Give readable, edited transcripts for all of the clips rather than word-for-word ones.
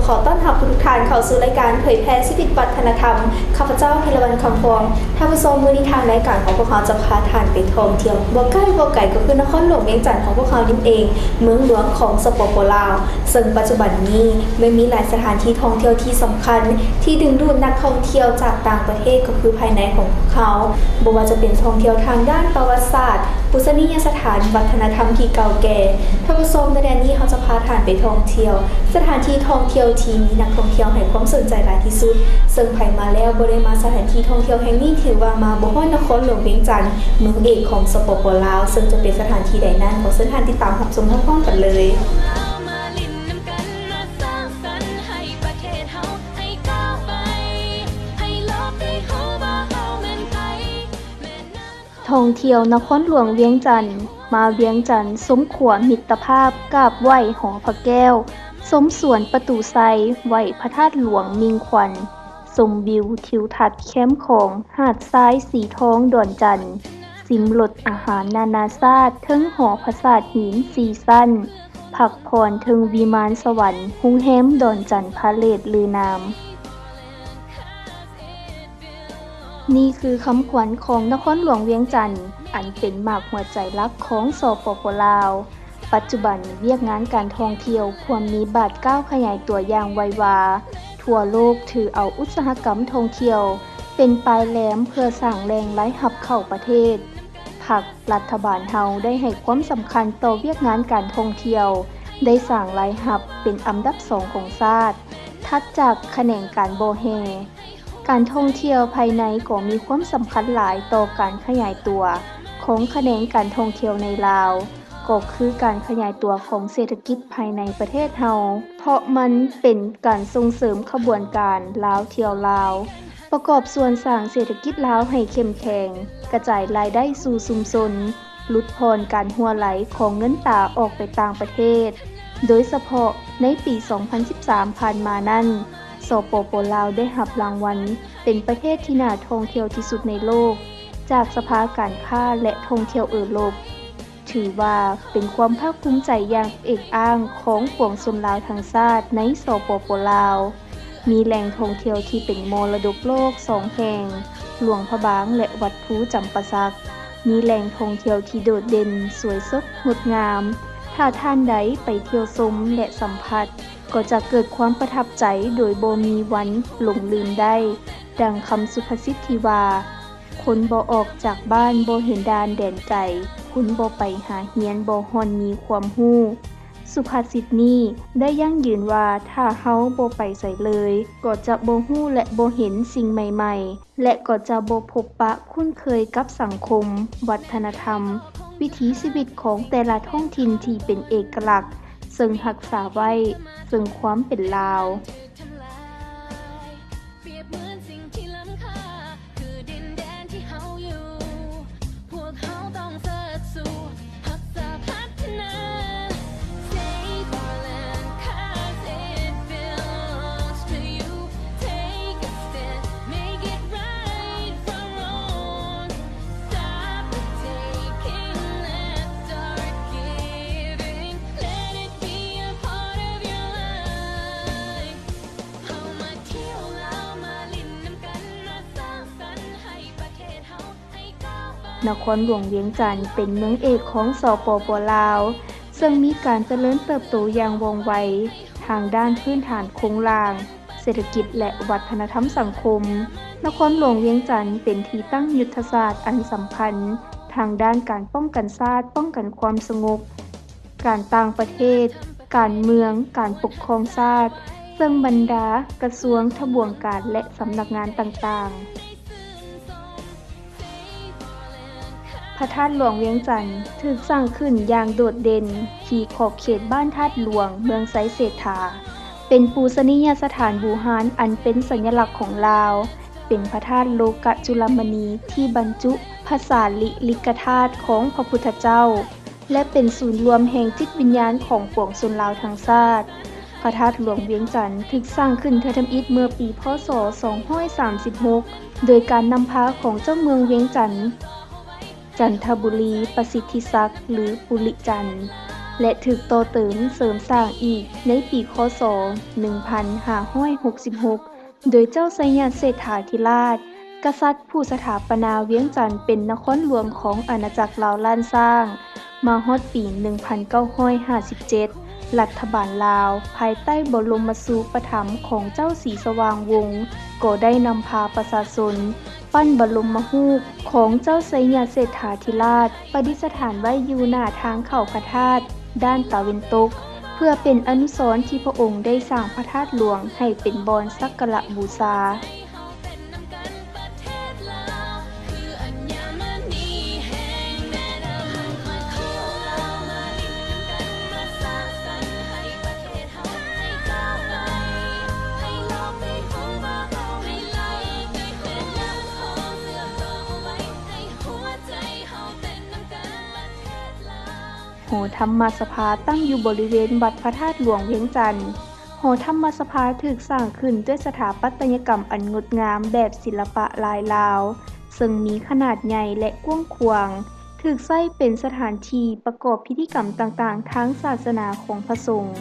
ขอต้อนรับทุกท่านเข้าสู่รายการเผยแพร่ชีวิตวัฒนธรรมข้าพเจ้าพิรวรรณคำฟองท่านผู้ชมมื้อนี้ทางรายการของพวกเราจะพาท่านไปท่องเที่ยวบ่ใกล้บ่ไกลก็คือนครหลวงเวียงจันทน์ของพวกเรานี่เองเมืองหลวงของสปป.ลาวซึ่งปัจจุบันนี้ไม่มีหลายสถานที่ท่องเที่ยวที่สำคัญที่ดึงดูดนักท่องเที่ยวจากต่างประเทศก็คือภายในของพวกเขาบ่ว่าจะเป็นท่องเที่ยวทางด้านประวัติศาสตร์พุทธนิยสถานวัฒนธรรมที่เก่าแก่ท่านผู้ชมในแดนนี้เขาจะพาท่านไปท่องเที่ยวสถานที่ท่องเที่ยวที่มีนักท่องเที่ยวให้ความสนใจหลายที่สุดซึ่งไผมาแล้วบ่ได้มาสถานที่ท่องเที่ยวแห่งนี้ถือว่ามาบ่ฮอดนครหลวงเวียงจันทน์เมืองเอกของสปป.ลาวซึ่งจะเป็นสถานที่ใดนั้นขอเชิญท่านติดตามรับชมพร้อมๆกันเลยท่องเที่ยวนครหลวงเวียงจันทน์มาเวียงจันทน์สมขวมิตรภาพกราบไหว้หอพระแก้วสมสวนประตูไซไหว้พระธาตุหลวงมิงขวัญชมวิวทิวทัศน์แคมป์ของหาดทรายสีทองดอนจันทน์สิมรสอาหารนานาชาติถึงหอพระศาสตร์หินซีซั่นพักผ่อนถึงวิมานสวรรค์หุงแฮมดอนจันทน์พาเลทลือนามนี่คือคำขวัญของนครหลวงเวียงจันทน์อันเป็นหมากหัวใจหลักของสปป.ลาวปัจจุบันเวียกงานการท่องเที่ยวพวมมีบาทก้าวขยายตัวอย่างไววาทั่วโลกถือเอาอุตสาหกรรมท่องเที่ยวเป็นปลายแหลมเพื่อสร้างแรงไหลรับเข้าประเทศภาครัฐบาลเฮาได้ให้ความสำคัญต่อเวียกงานการท่องเที่ยวได้สร้างรายรับเป็นอันดับ2ของชาติถัดจากแขนงการบ่แฮการท่องเที่ยวภายในก็มีความสำคัญหลายต่อการขยายตัวของแขนงการท่องเที่ยวในลาวก็คือการขยายตัวของเศรษฐกิจภายในประเทศเฮาเพราะมันเป็นการส่งเสริมขบวนการลาวเที่ยวลาวประกอบส่วนสร้างเศรษฐกิจลาวให้เข้มแข็งกระจายรายได้สู่ชุมชนลดพรการหัวไหลของเงินตราออกไปต่างประเทศโดยเฉพาะในปี 2013 ผ่านมานั้นสปป.ลาวได้รับรางวัลเป็นประเทศที่น่าท่องเที่ยวที่สุดในโลกจากสภาการค้าและท่องเที่ยวยุโรปถือว่าเป็นความภาคภูมิใจอย่างเอกอ้างของปวงชนลาวทั้งชาติในสปป.ลาวมีแหล่งท่องเที่ยวที่เป็นมรดกโลก2แห่งหลวงพระบางและวัดภูจำปาสักมีแหล่งท่องเที่ยวที่โดดเด่นสวยสดงดงามถ้าท่านใดไปเที่ยวชมและสัมผัสก็จะเกิดความประทับใจโดยบ่มีวันหลงลืมได้ดังคำสุภาษิตที่ว่าคนบ่ออกจากบ้านบ่เห็นดานแดนไกลคุณบ่ไปหาเฮียนบ่ฮ้อนมีความรู้สุภาษิตนี้ได้ยั่งยืนว่าถ้าเฮาบ่ไปไสเลยก็จะบ่รู้และบ่เห็นสิ่งใหม่ๆและก็จะบ่พบปะคุ้นเคยกับสังคมวัฒนธรรมวิถีชีวิตของแต่ละท้องถิ่นที่เป็นเอกลักษณ์ซึ่งรักษาไว้ซึ่งความเป็นลาวนครหลวงเวียงจันทน์เป็นเมืองเอกของสปป.ลาวซึ่งมีการเจริญเติบโตอย่างว่องไวทางด้านพื้นฐานโครงสร้างเศรษฐกิจและวัฒนธรรมสังคมนครหลวงเวียงจันทน์เป็นที่ตั้งยุทธศาสตร์อันสำคัญทางด้านการป้องกันชาติป้องกันความสงบการต่างประเทศการเมืองการปกครองชาติซึ่งบรรดากระทรวงทบวงการและสำนักงานต่างๆพระธาตุหลวงเวียงจันทน์ถูกสร้างขึ้นอย่างโดดเด่นที่ขอบเขตบ้านธาตุหลวงเมืองไสเศรษฐาเป็นปูชนียสถานบูหานอันเป็นสัญลักษณ์ของลาวเป็นพระธาตุโลกจุลมณีที่บรรจุพระสารีริกธาตุของพระพุทธเจ้าและเป็นศูนย์รวมแห่งจิตวิญญาณของปวงชนลาวทั้งชาติพระธาตุหลวงเวียงจันทน์ถูกสร้างขึ้นเทอทำอิฐเมื่อปีพ.ศ. 236โดยการนำพาของเจ้าเมืองเวียงจันทน์จันทบุรีประสิทธิศักดิ์หรือปุริจันทร์ และถึกต่อเติมเสริมสร้างอีกในปีคศ 1566 โดยเจ้าไสยเศรษฐาธิราช กษัตริย์ผู้สถาปนาเวียงจันทน์เป็นนครหลวงของอาณาจักรลาวล้านสร้าง มาฮอดปี 1957 รัฐบาลลาวภายใต้บรมสูปถัมภ์ของเจ้าศรีสว่างวงศ์ก็ได้นำพาประชาชนปั้นบรมรูปของเจ้าไสยเศรษฐาธิราชประดิษฐานไว้อยู่หน้าทางเข้าพระธาตุด้านตะวันตกเพื่อเป็นอนุสรณ์ที่พระองค์ได้สร้างพระธาตุหลวงให้เป็นบอนสักการะบูชาหอธรรมสภาตั้งอยู่บริเวณวัดพระธาตุหลวงเวียงจันทน์หอธรรมสภาถูกสร้างขึ้นด้วยสถาปัตยกรรมอันงดงามแบบศิลปะลายลาวซึ่งมีขนาดใหญ่และกว้างขวางถูกใช้เป็นสถานที่ประกอบพิธีกรรมต่างๆทางศาสนาของพระสงฆ์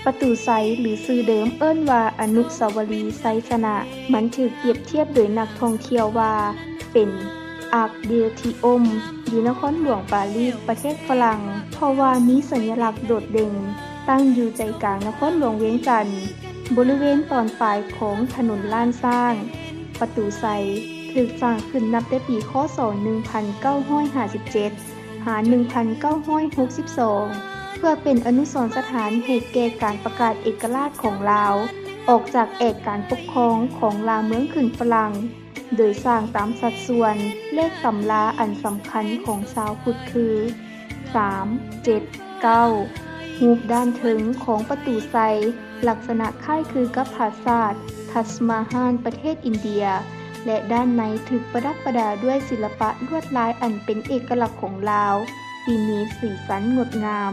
ประตูไซหรือชื่อเดิมเอิ้นว่าอนุสาวรีย์ไซสนะ มันถูกเปรียบเทียบโดยนักท่องเที่ยวว่าเป็นอาร์คเดทิอมอยู่นครหลวงปารีสประเทศฝรั่งเพราะว่ามีสัญลักษณ์โดดเด่นตั้งอยู่ใจกลางนครหลวงเวียงจันทน์บริเวณตอนปลายของถนนล้านสร้างประตูไซถูกสร้างขึ้นนับแต่ปีคศ 1957 หา 1962เพื่อเป็นอนุสรณ์สถานให้แก่การประกาศเอกราชของลาวออกจากเอกการปกครองของลาวเมืองขึ้นฝรั่งโดยสร้างตามสัดส่วนเลขตำราอันสำคัญของชาวพุทธคือ3 7 9รูปด้านถึงของประตูไซลักษณะคล้ายคือกับปราสาททัชมาฮาลประเทศอินเดียและด้านในถูกประดับประดาด้วยศิลปะลวดลายอันเป็นเอกลักษณ์ของลาวที่มีสีสันงดงาม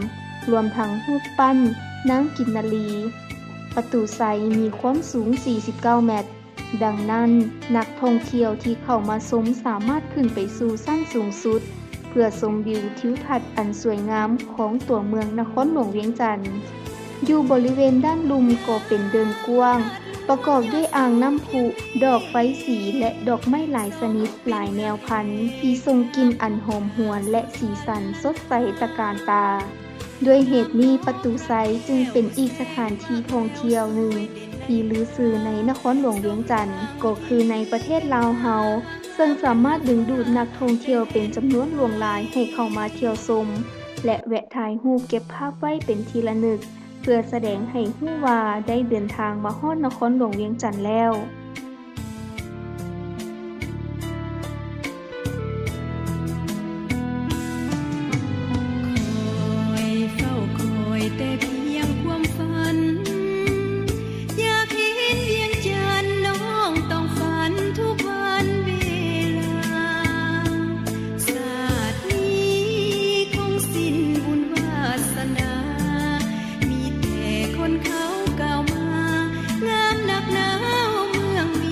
รวมทั้งรูปปั้นนางกินนารีประตูไซมีความสูง49เมตรดังนั้นนักท่องเที่ยวที่เข้ามาชมสามารถขึ้นไปสู่ชั้นสูงสุดเพื่อชมวิวทิวทัศน์อันสวยงามของตัวเมืองนครหลวงเวียงจันทน์อยู่บริเวณด้านลุ่มก็เป็นเดินกว้างประกอบด้วยอ่างน้ำพุดอกไฟสีและดอกไม้หลายชนิดหลายแนวพันธุ์ที่ทรงกลิ่นอันหอมหวนและสีสันสดใสตระการตาด้วยเหตุนี้ประตูไซจึงเป็นอีกสถานที่ท่องเที่ยวหนึ่งที่ลือชื่อในนครหลวงเวียงจันทน์ก็คือในประเทศลาวเฮาซึ่งสามารถดึงดูดนักท่องเที่ยวเป็นจำนวนหลวงหลายให้เข้ามาเที่ยวชมและแวะถ่ายรูปเก็บภาพไว้เป็นที่ระลึกเพื่อแสดงให้รู้ว่าได้เดินทางมาฮอดนครหลวงเวียงจันทน์แล้วแต่เพียงความฝันอยากเห็นเวียงจันทน์น้องต้องฝันทุกวันเวลาศาสตร์นี้คงสิ้นบุญวาสนามีแต่คนเขาก้าวมางามนักหนาวเมืองมี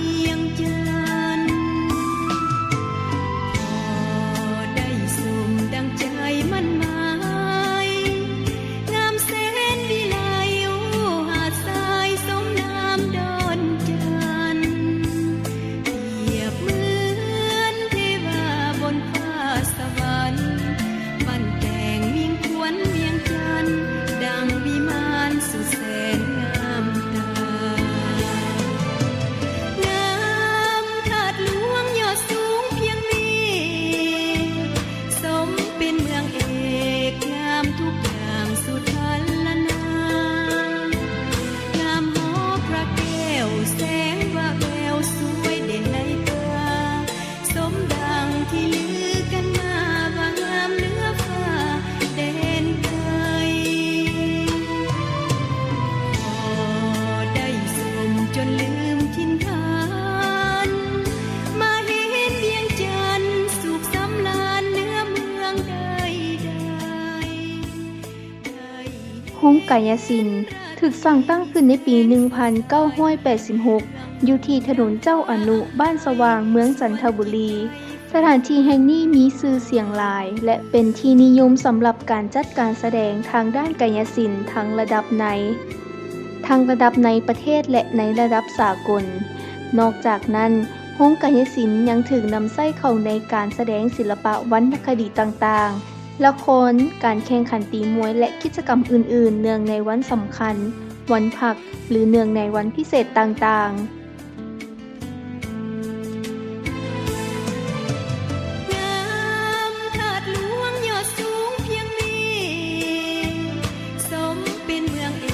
กายสินถูกสร้างตั้งขึ้นในปี 1986 อยู่ที่ถนนเจ้าอนุบ้านสว่างเมืองจันทบุรี สถานที่แห่งนี้มีชื่อเสียงหลาย และเป็นที่นิยมสำหรับการจัดการแสดงทางด้านกายสินทั้งระดับในประเทศและในระดับสากล นอกจากนั้นโรงกายสินยังถึงนำใช้เข้าในการแสดงศิลปะวรรณคดีต่างๆ ละคร การแข่งขันตีมวยและกิจกรรมอื่นๆ เนื่องในวันสำคัญ วันพัก หรือเนื่องในวันพิเศษต่างๆ งามถาดหลวงยอดสูงเพียงนี้สมเป็นเมืองเอ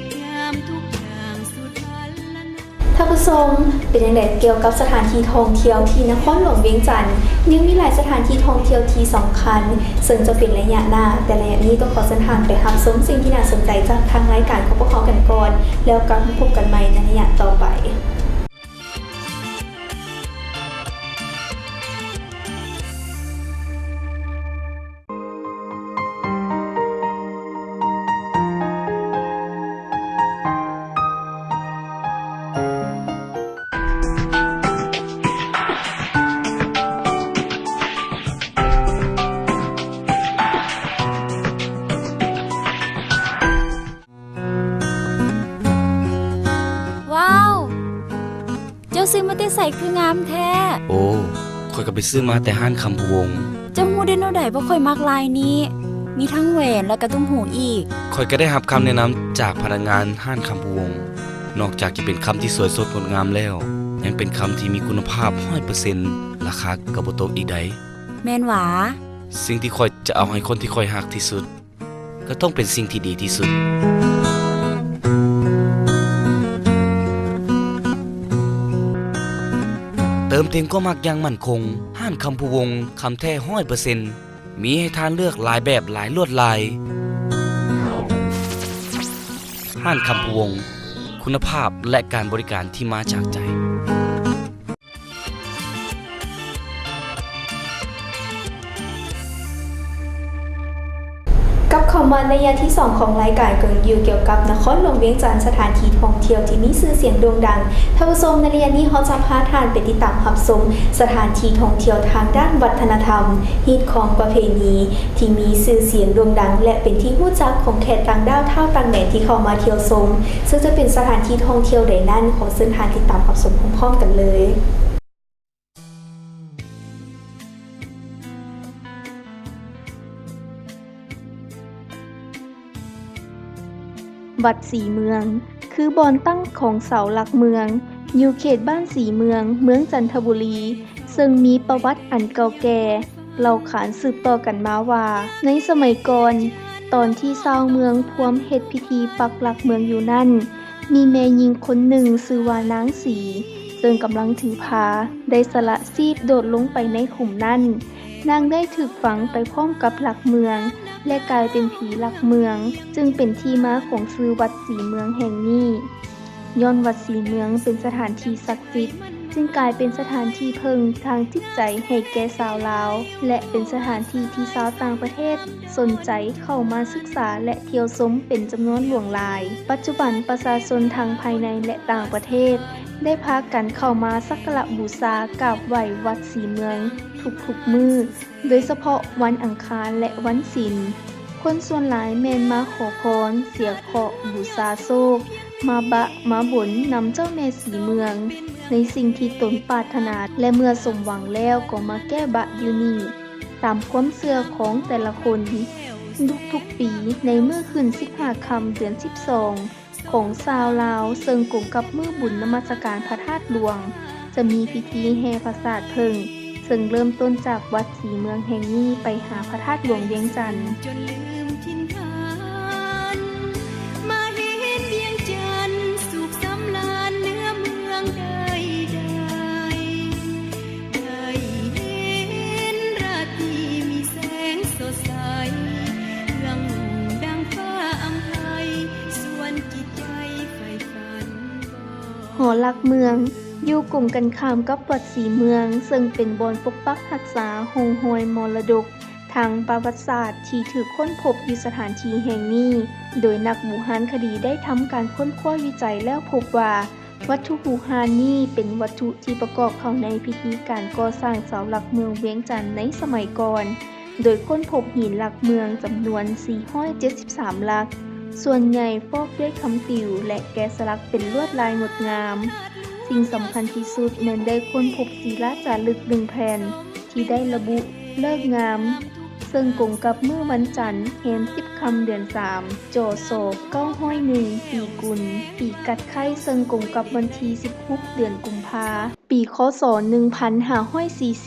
กงามทุกอย่างสุดพันละนา ท่านผู้ชมเป็นอย่างไรเกี่ยวกับสถานที่ท่องเที่ยวที่นครหลวงเวียงจันทน์ยังมีหลายสถานที่ท่องเที่ยวที่สำคัญซึ่งจะเป็นระยะหน้าแต่ระยะนี้ต้องขอเส้นทางไปรับชมสิ่งที่น่าสนใจจากทางรายการของพวกเขากันก่อนแล้วกลับมาพบกันใหม่ในระยะต่อไปว้าว เจ้าซื้อมาแต่ใส่คืองามแท้ โอ้ข่อยก็ไปซื้อมาแต่ห้านคำพะวง เจ้าฮู้ได้แนวใดบ่ค่อยมักลายนี้ มีทั้งแหวนและก็ตุ้มหูอีก ข่อยก็ได้รับคำแนะนำจากพนักงานห้านคำพะวง นอกจากจะเป็นคำที่สวยสดงดงามแล้ว ยังเป็นคำที่มีคุณภาพ 100% ราคาก็บ่ตกอีกใด แม่นหวา สิ่งที่ข่อยจะเอาให้คนที่ข่อยฮักที่สุด ก็ต้องเป็นสิ่งที่ดีที่สุด เติมเต็มก็มักอย่างมั่นคงห้านคำพะวงคำแท้ 100% มีให้ทานเลือกหลายแบบหลายลวดลายห้านคำพะวงคุณภาพและการบริการที่มาจากใจ กับเข้ามาในระยะที่ 2 ของรายการเกิงอยู่เกี่ยวกับนครหลวงเวียงจันทน์สถานที่ท่องเที่ยวที่มีชื่อเสียงโด่งดังท่านผู้ชมในระยะนี้เราจะพาท่านไปติดตามรับชมสถานที่ท่องเที่ยวทางด้านวัฒนธรรมฮิตของประเพณีที่มีชื่อเสียงโด่งดังและเป็นที่รู้จักของแขกต่างดาวต่างแดนที่เข้ามาเที่ยวชมซึ่งจะเป็นสถานที่ท่องเที่ยวใดนั้นขอเชิญท่านติดตามรับชมพร้อมๆกันเลยวัดสีเมืองคือบ่อนตั้งของเสาหลักเมืองอยู่เขตบ้านสีเมืองเมืองจันทบุรีซึ่งมีประวัติอันเก่าแก่เล่าขานสืบต่อกันมาว่าในสมัยก่อนตอนที่ชาวเมืองพวมเฮ็ดพิธีปักหลักเมืองอยู่นั่นมีแม่หญิงคนหนึ่งชื่อว่านางสีซึ่งกำลังถือพาได้สละชีพโดดลงไปในขุมนั้นนางได้ถูกฝังไปพร้อมกับหลักเมืองและกลายเป็นผีหลักเมืองจึงเป็นที่มาของชื่อวัดสีเมืองแห่งนี้ย้อนวัดสีเมืองเป็นสถานที่ศักดิ์สิทธิ์จึงกลายเป็นสถานที่เพิงทางจิตใจให้แก่ชาวลาวและเป็นสถานที่ที่ชาวต่างประเทศสนใจเข้ามาศึกษาและเที่ยวชมเป็นจำนวนหลวงหลายปัจจุบันประชาชนทั้งภายในและต่างประเทศได้พากันเข้ามาสักการะบูชากราบไหว้วัดสีเมืองทุกๆมื้อโดยเฉพาะวันอังคารและวันศีลคนส่วนหลายแม่นมาขอพรเสียเคราะห์บูชาโชคมาบ่นนำเจ้าแม่สีเมืองในสิ่งที่ตนปรารถนาและเมื่อสมหวังแล้วก็มาแก้บะอยู่นี่ตามความเชื่อของแต่ละคนทุกๆปีในมื้อคืน15ค่ำเดือน12ของชาวลาวซึ่งกลุ่มกับมื้อบุญนมัสการพระธาตุหลวงจะมีพิธีแห่พระธาตุเพิงซึ่งเริ่มต้นจากวัดสีเมืองแห่งนี้ไปหาพระธาตุหลวงเวียงจันทน์จนลืมถิ่นฐานมาเห็นเวียงจันทน์สุขสำราญเหนือเมืองใดได้เห็นราตรีมีแสงสดใสเรื่องดังฟ้าอำไพส่วนจิตใจใฝ่ฝันหอหลักเมืองอยู่กลุ่มกันข้ามกับวัดสีเมืองซึ่งเป็นบ่อนปกปักรักษาหงหอยมรดก ทางประวัติศาสตร์ที่ถูกค้นพบอยู่สถานที่แห่งนี้ โดยนักโบราณคดีได้ทำการค้นคว้าวิจัยแล้วพบว่าวัตถุโบราณนี้เป็นวัตถุที่ประกอบเข้าในพิธีการก่อสร้างเสาหลักเมืองเวียงจันทน์ในสมัยก่อน โดยค้นพบหินหลักเมืองจำนวน 473 หลัก ส่วนใหญ่ฟอกด้วยคำติวและแกะสลักเป็นลวดลายงดงาม สิ่งสำคัญที่สุดแม้นได้ค้นพบศิลาจารึก1แผ่นที่ได้ระบุเลิกษ์งาม ซึ่งกงกับมื้อวันจันทร์แรม10 ค่ำเดือน 3 จศ901 ปีกุล ปีกัดไข่ซึ่งกงกับวันที่16 เดือนกุมภาปีคศ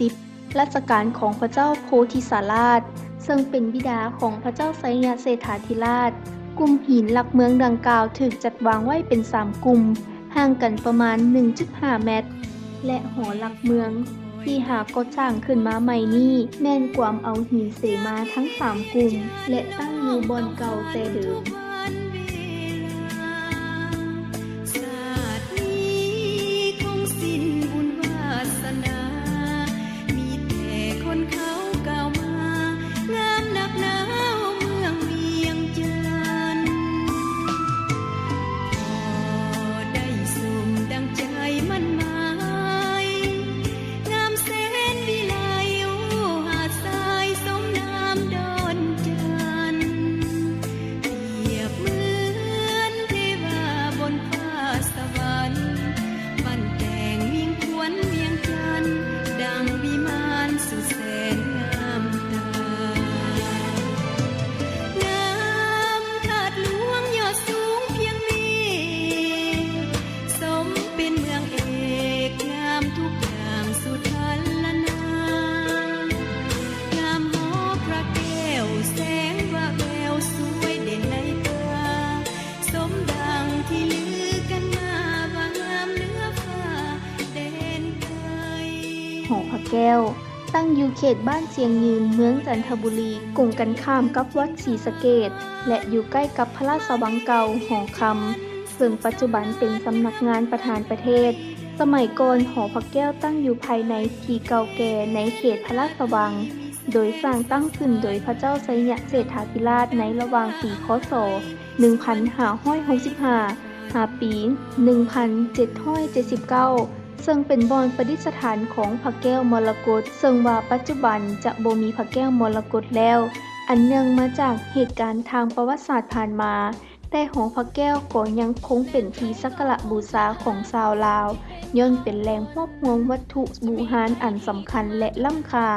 1540 รัชกาลของพระเจ้าโพธิสาราช ซึ่งเป็นบิดาของพระเจ้าไสยเศรษฐาธิราช กลุ่มหินหลักเมืองดังกล่าวถูกจัดวางไว้เป็น 3 กลุ่ม ห่างกันประมาณ 1.5 เมตร และหอหลักเมืองที่หากดสร้างขึ้นมาใหม่นี้แม่นกวามเอาหินเสมาทั้ง 3 กลุ่ม และตั้งอยู่บอนเก่าแต่เดิม ศาสตร์นี้คงสิ้นบุญวาสนา มีแต่คนเขากล่าวมางามนักหนาวเมืองเวียงจันทน์พอได้สมดังใจมันหมายงามแสนวิไลโอหาดทรายสมน้ำดอนจันทน์เปรียบเหมือนเทวาบนฟ้าสวรรค์บันแต่งวิ่งควนเวียงจันทน์ดังวิมานสุดแสนงามตางามถาดหลวงยอดสูงเพียงนี้สมเป็นเมืองเอกงามทุกอย่างสุดทันละนางามหอพระแก้วแสงว่าแววสวยเด่นในตาสมดังที่ลือกันมาว่างามเหนือฟ้าแดนไกล หอพระแก้ว ตั้งอยู่เขตบ้านเชียงยืนเมืองจันทบุรีกงกันข้ามกับวัดศรีสะเกษและอยู่ใกล้กับพระราชวังเก่าหอคำซึ่งปัจจุบันเป็นสำนักงานประธานประเทศ สมัยก่อนหอพระแก้วตั้งอยู่ภายในที่เก่าแก่ในเขตพระราชวัง โดยสร้างตั้งขึ้นโดยพระเจ้าไสยเศรษฐาธิราชในระหว่างปีคศ 1565 หาปี 1779 ซึ่งเป็นบ่อนประดิษฐานของพระแก้วมรกตซึ่งว่าปัจจุบันจะบ่มีพระแก้วมรกตแล้ว อันเนื่องมาจากเหตุการณ์ทางประวัติศาสตร์ผ่านมา แต่หอพระแก้วก็ยังคงเป็นที่สักการะบูชาของชาวลาวย่อมเป็นแหล่งรวบรวมวัตถุโบราณอันสำคัญและล้ำค่า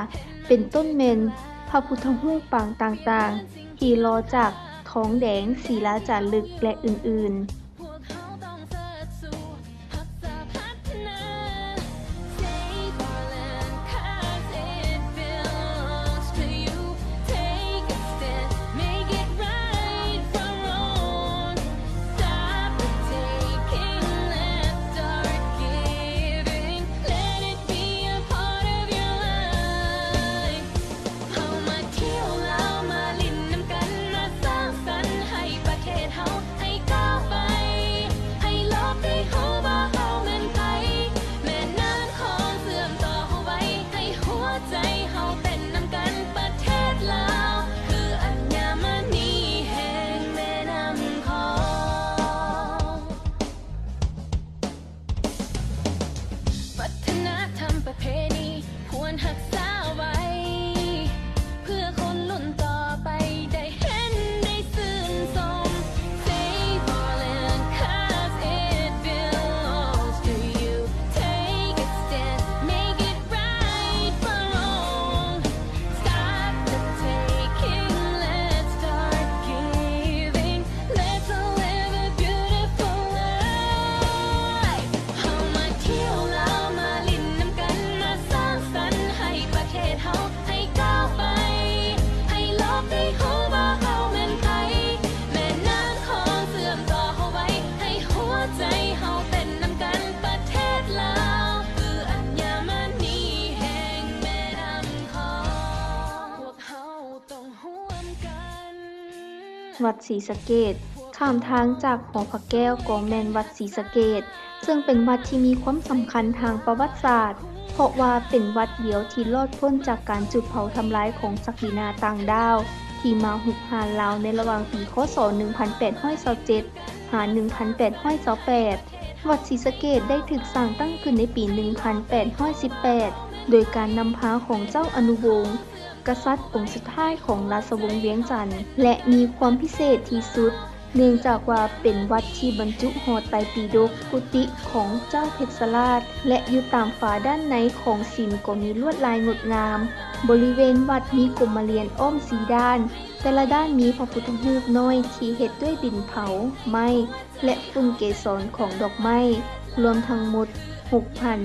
เป็นต้นเมนพระพุทธรูปปางต่างๆ ที่หล่อจากทองแดงศิลาจารึกและอื่นๆ พวกเขาต้องเสิร์ชสู่พัฒนา Save our land 'cause it belongs to you Take a stand Make it right from wrong Stop the taking Let's start giving Let it be a part of your life เฮามาเที่ยวลาวมาลิ้นน้ำกันมาสร้างสรรค์ให้ประเทศเฮาให้ก้าวไป ให้โลกได้ฮู้ว่าเฮาแม่นไผแม่น้ำของเสื่อมต่อเฮาไว้ ให้หัวใจเฮาเต้นนำกันประเทศลาว คืออัญมณีแห่งแม่น้ำของ วัฒนธรรมประเพณีควรรักษาไว้ เพื่อคนรุ่นต่อไปได้เห็นได้ชื่นชม Save our land 'cause it belongs to you Take a stand Make it right from wrong Stop the taking Let's start giving Let's all live a beautiful life เฮามาเที่ยวลาวมาลิ้นน้ำกันมาสร้างสรรค์ให้ประเทศเฮาให้ก้าวไป ให้โลกได้ฮู้ว่าเฮาแม่นไผแม่น้ำของเสื่อมต่อเฮาไว้ ให้หัวใจเฮาเต้นนำกันประเทศลาว คืออัญมณีแห่งแม่น้ำของพวกเฮาต้องร่วมกัน วัดศรีสะเกษข้ามทางจากหอพระแก้วก็แม่นวัดศรีสะเกษซึ่งเป็นวัดที่มีความสำคัญทางประวัติศาสตร์ ราะว่าเป็นวัดเดียวที่รอดพ้นจากการจุดเผาทำลายของศักดินาต่างดาวที่มาหุกหาลาวในระหว่างปีคศ 1827 หา 1828 วัดศรีสะเกษได้ถูกสร้างตั้งขึ้นในปี 1818 โดยการนำพาของเจ้าอนุวงศ์กษัตริย์องค์สุดท้ายของราชวงศ์เวียงจันทร์และมีความพิเศษที่สุดเนื่องจากว่าเป็นวัดที่บรรจุหอไตรปิฎกกุฏิของเจ้าเพชรราชและอยู่ตามฝาด้านในของศิลป์ก็มีลวดลายงดงามบริเวณวัดมีกรมเรียนอ้อมสีด้านแต่ละด้านมีพระพุทธรูปน้อยที่เฮ็ดด้วยดินเผาไม้และฝุ่นเกสรของดอกไม้รวมทั้งหมด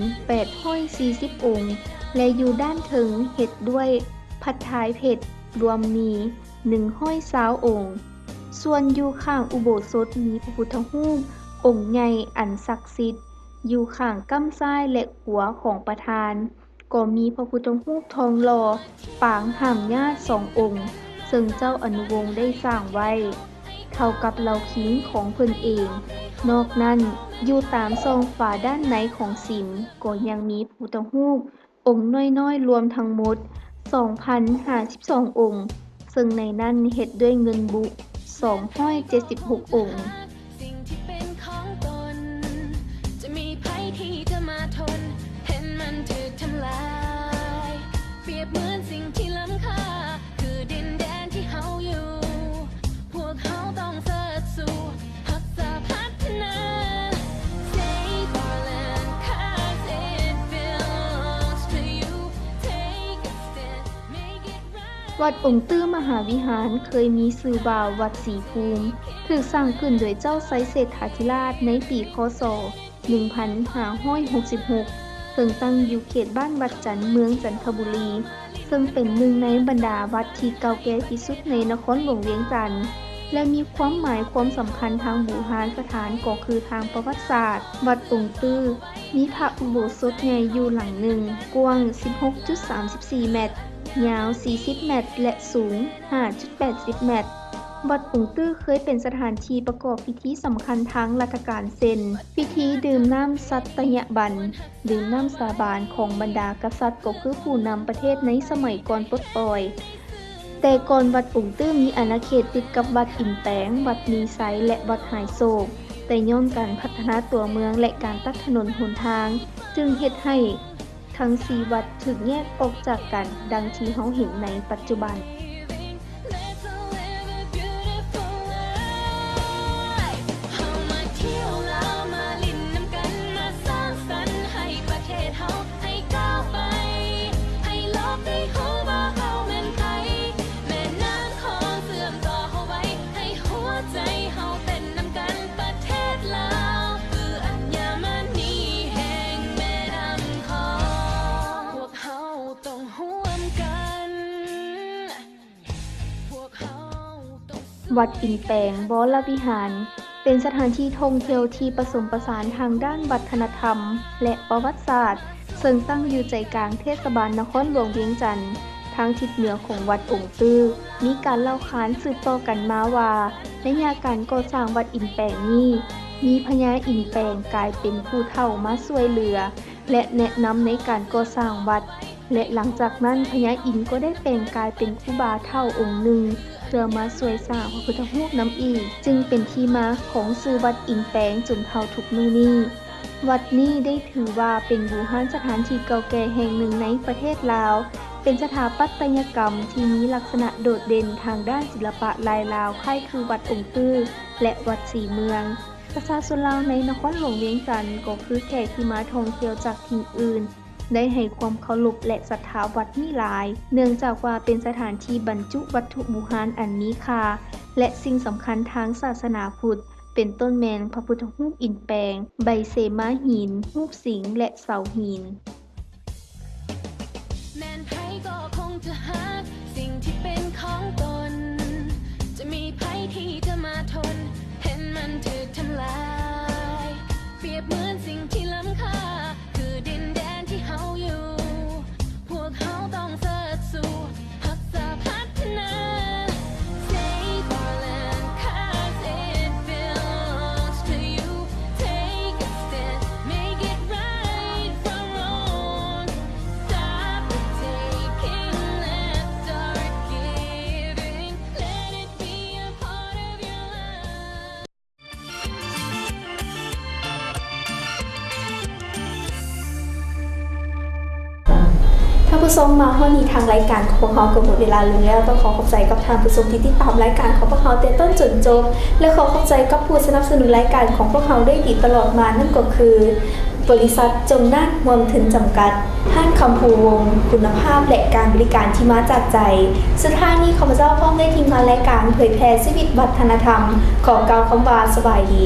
6,840 องค์และอยู่ด้านถึงเฮ็ดด้วยพัดท้ายเพชรรวมมี120องค์ส่วนอยู่ข้างอุโบสถมีพระพุทธรูปองค์ใหญ่อันศักดิ์สิทธิ์อยู่ข้างก้ำซ้ายและขวาของประธานก็มีพระพุทธรูปทองหล่อปางหามญาติ2องค์ซึ่งเจ้าอนุวงศ์ได้สร้างไว้เท่ากับเหล่าคิงของเพิ่นเองนอกนั้นอยู่ตามซองฝาด้านในของศิลป์ก็ยังมีพระพุทธรูปองค์น้อยๆรวมทั้งหมด 2,052 องค์ซึ่งในนั้นเฮ็ดด้วยเงินบุ276 องค์สิ่งที่เป็นของตนจะมีภัยที่จะมาทนเห็นมันถูกทำลายเปรียบเหมือนสิ่งที่ล้ำค่าคือดินแดนที่เฮาอยู่พวกเฮาต้องเสิร์ชสู่รักษาพัฒนา Save our land 'cause it belongs to you Take a stand make it right วัดองค์ตื้อมหาวิหารเคยมีชื่อว่าวัดศรีภูมิถูกสร้างขึ้นโดยเจ้าไซเศรษฐาธิราชในปีคศ 1566 ซึ่งตั้งอยู่เขตบ้านวัดจันทร์เมืองจันทบุรี ซึ่งเป็นหนึ่งในบรรดาวัดที่เก่าแก่ที่สุดในนครหลวงเวียงจันทร์และมีความหมายความสำคัญทางบูหารสถานก็คือทางประวัติศาสตร์วัดองค์ตื้อมีพระอุโบสถใหญ่อยู่หลังหนึ่งกว้าง 16.34 เมตรยาว 40 เมตร และสูง 5.80 เมตร วัดองค์ตื้อเคยเป็นสถานที่ประกอบพิธีสำคัญทางราชการเช่นพิธีดื่มน้ำสัตยบัณดื่มน้ำสาบานของบรรดากษัตริย์ก็คือผู้นำประเทศในสมัยก่อนปลดปล่อยแต่ก่อนวัดองค์ตื้อมีอาณาเขตติดกับวัดอินแปงวัดมีไซและวัดหายโศกแต่ย้อนการพัฒนาตัวเมืองและการตัดถนนหนทางจึงเฮ็ดให้ทั้ง4วัดถูกแยกออกจากกันดังที่เฮาเห็นในปัจจุบัน Let's all live a beautiful life เฮามาเที่ยวลาวมาลิ้นนำกันมาสร้างสรรค์ให้ประเทศเฮาให้ก้าวไปให้โลกได้รู้ว่าเฮาแม่นไผแม่น้ำของเสื่อมต่อเฮาไว้ให้หัวใจเฮาเต้นนำกันประเทศลาวคืออัญมณีแห่งแม่น้ำของพวกเฮาต้องร่วมกันพวกเฮาต้องวัดอินแปงวรวิหารเป็นสถานที่ท่องเที่ยวที่ผสมผสานทางด้านวัฒนธรรมและประวัติศาสตร์ซึ่งตั้งอยู่ใจกลางเทศบาลนครหลวงเวียงจันทร์ทางทิศเหนือของวัดองค์ตื้อมีการเล่าขานสืบต่อกันมาว่าในยามการก่อสร้างวัดอินแปงนี้มีพญาอินแปงกลายเป็นผู้เฒ่ามาช่วยเหลือและแนะนำในการก่อสร้างวัดและหลังจากนั้นพญาอินก็ได้แปลงกายเป็นครูบาเฒ่าองค์หนึ่งเพื่อมาช่วยสร้างพระพุทธรูปน้ำอีกจึงเป็นที่มาของชื่อวัดอินแปงจนเท่าทุกมื้อนี้วัดนี้ได้ถือว่าเป็นบูหารสถานที่เก่าแก่แห่งหนึ่งในประเทศลาวเป็นสถาปัตยกรรมที่มีลักษณะโดดเด่นทางด้านศิลปะลายลาวคล้ายคือวัดองค์ตื้อและวัดศรีเมืองประชาชนลาวในนครหลวงเวียงจันทร์ก็คือแขกที่มาท่องเที่ยวจากถิ่นอื่นได้ให้ความเคารพและศรัทธาวัดนี้หลายเนื่องจากว่าเป็นสถานที่บรรจุวัตถุบูชาอันมีค่าและสิ่งสำคัญทางศาสนาพุทธเป็นต้นแมนพระพุทธรูปอินแปลงใบเสมาหินรูปสิงห์และเสาหินแม่นไผก็คงจะหาสิ่งที่เป็นของตนจะมีไผที่จะมาทนเห็นมันถูกทำลายเปรียบเหมือนสิ่งที่ล้ำค่าคือดินแดนที่เฮาอยู่พวกเฮาต้องเสิร์ชสู่รักษาพัฒนา Save our land 'cause it belongs to you Take a stand make it right from wrong ท่านผู้ชมมาฮอดนี้ทางรายการของพวกเราก็หมดเวลาลงแล้วต้องขอขอบใจกับท่านผู้ชมที่ติดตามรายการของพวกเราแต่ต้นจนจบและขอขอบใจกับผู้สนับสนุนรายการของพวกเราได้ดีตลอดมานั่นก็คือบริษัทจงนาฏรวมถึงจำกัดห้างคำภูวงศ์คุณภาพและการบริการที่มาจากใจสุดท้ายนี้ข้าพเจ้าพร้อมได้ทีมงานรายการเผยแพร่ชีวิตวัฒนธรรมขอกล่าวคำว่าสบายดี